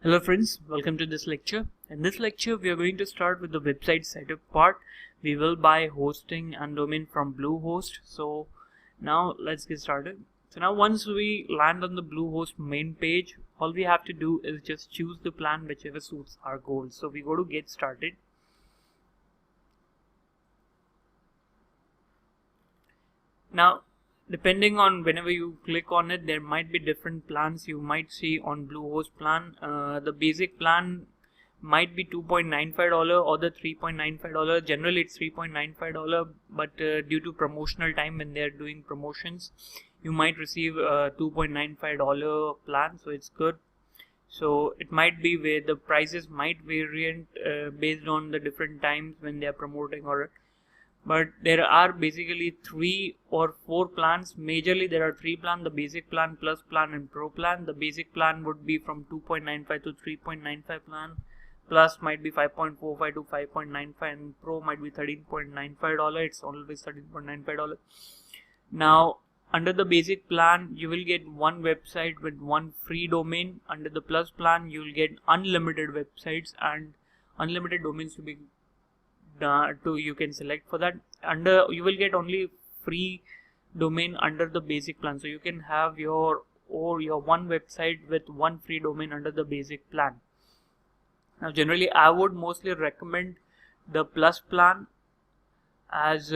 Hello friends, welcome to this lecture. In this lecture we are going to start with the website setup part. We will buy hosting and domain from Bluehost. So now let's get started. So now once we land on the Bluehost main page, all we have to do is just choose the plan whichever suits our goals. So we go to get started. Now depending on whenever you click on it, there might be different plans you might see on Bluehost plan. The basic plan might be $2.95 or the $3.95. Generally it's $3.95, but due to promotional time when they're doing promotions, you might receive a $2.95 plan, so it's good. So it might be where the prices might vary based on the different times when they are promoting or but there are basically 3 or 4 plans. Majorly there are 3 plans: the basic plan, plus plan and pro plan. The basic plan would be from 2.95 to 3.95 plan, plus might be 5.45 to 5.95, and pro might be $13.95. It's always $13.95. Now under the basic plan you will get one website with one free domain. Under the plus plan you will get unlimited websites and unlimited domains to be you can select for that. Under you will get only free domain under the basic plan, so you can have your one website with one free domain under the basic plan. Now generally I would mostly recommend the plus plan as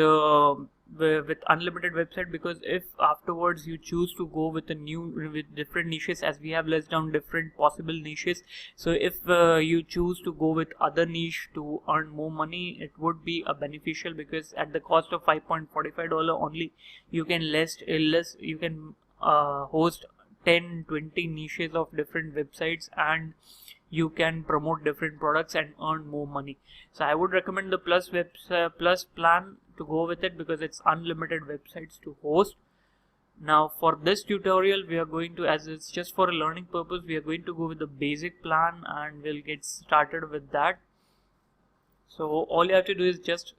with unlimited website, because if afterwards you choose to go with with different niches, as we have listed down different possible niches, so if you choose to go with other niche to earn more money, it would be a beneficial, because at the cost of $5.45 only you can host 10-20 niches of different websites, and you can promote different products and earn more money. So I would recommend the plus plan to go with it, because it's unlimited websites to host. Now for this tutorial we are going to, as it's just for a learning purpose, we are going to go with the basic plan and we'll get started with that. So all you have to do is just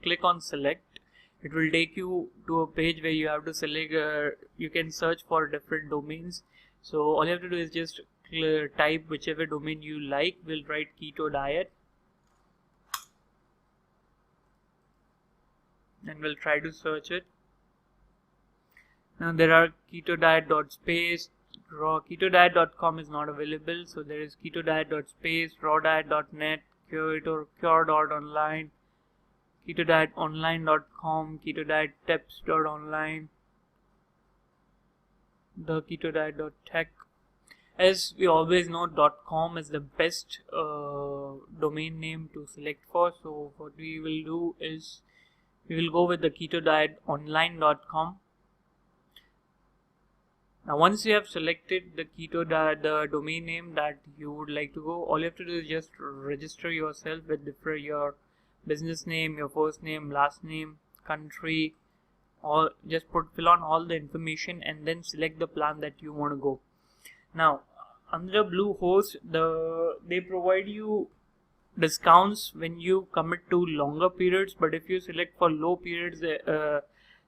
click on select. It will take you to a page where you have to select you can search for different domains. So all you have to do is just type whichever domain you like. We'll write keto diet and we'll try to search it. Now there are ketodiet.space, ketodiet.com is not available, so there is ketodiet.space, rawdiet.net, cure.online, ketodietonline.com, ketodiettips.online, the ketodiet.tech. As we always know, .com is the best domain name to select for. So what we will do is we will go with the ketodietonline.com. Now once you have selected the domain name that you would like to go, all you have to do is just register yourself with your business name, your first name, last name, country, or just fill on all the information and then select the plan that you want to go. Now under Bluehost, they provide you discounts when you commit to longer periods, but if you select for low periods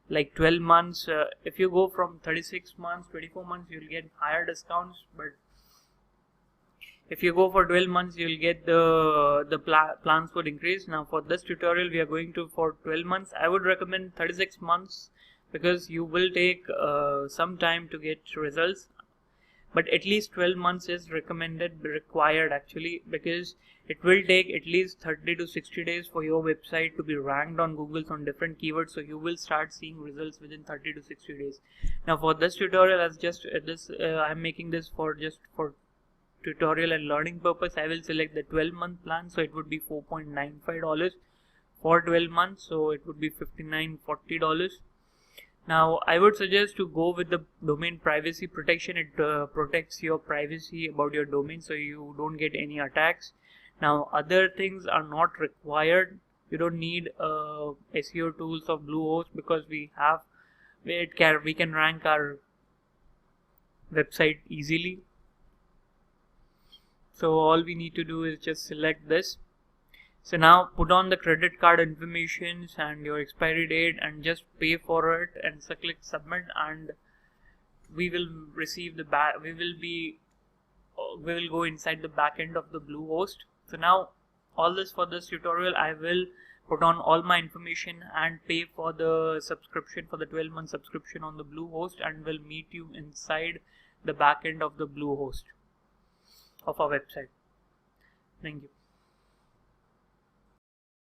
like 12 months, if you go from 36 months, 24 months, you'll get higher discounts, but if you go for 12 months you'll get the plans would increase. Now for this tutorial we are going to for 12 months. I would recommend 36 months because you will take some time to get results, but at least 12 months is required actually, because it will take at least 30 to 60 days for your website to be ranked on Google on different keywords, so you will start seeing results within 30 to 60 days. Now for this tutorial, as just I'm making this for tutorial and learning purpose, I will select the 12-month plan, so it would be $4.95 for 12 months, so it would be $59.40. Now I would suggest to go with the domain privacy protection. It protects your privacy about your domain, so you don't get any attacks. Now other things are not required. You don't need SEO tools of Bluehost, because we can rank our website easily. So all we need to do is just select this. So now put on the credit card information and your expiry date and just pay for it and click submit, and we will receive we will be we will go inside the backend of the Bluehost. So now all this for this tutorial, I will put on all my information and pay for the subscription, for the 12-month subscription on the Bluehost, and will meet you inside the backend of the Bluehost of our website. Thank you.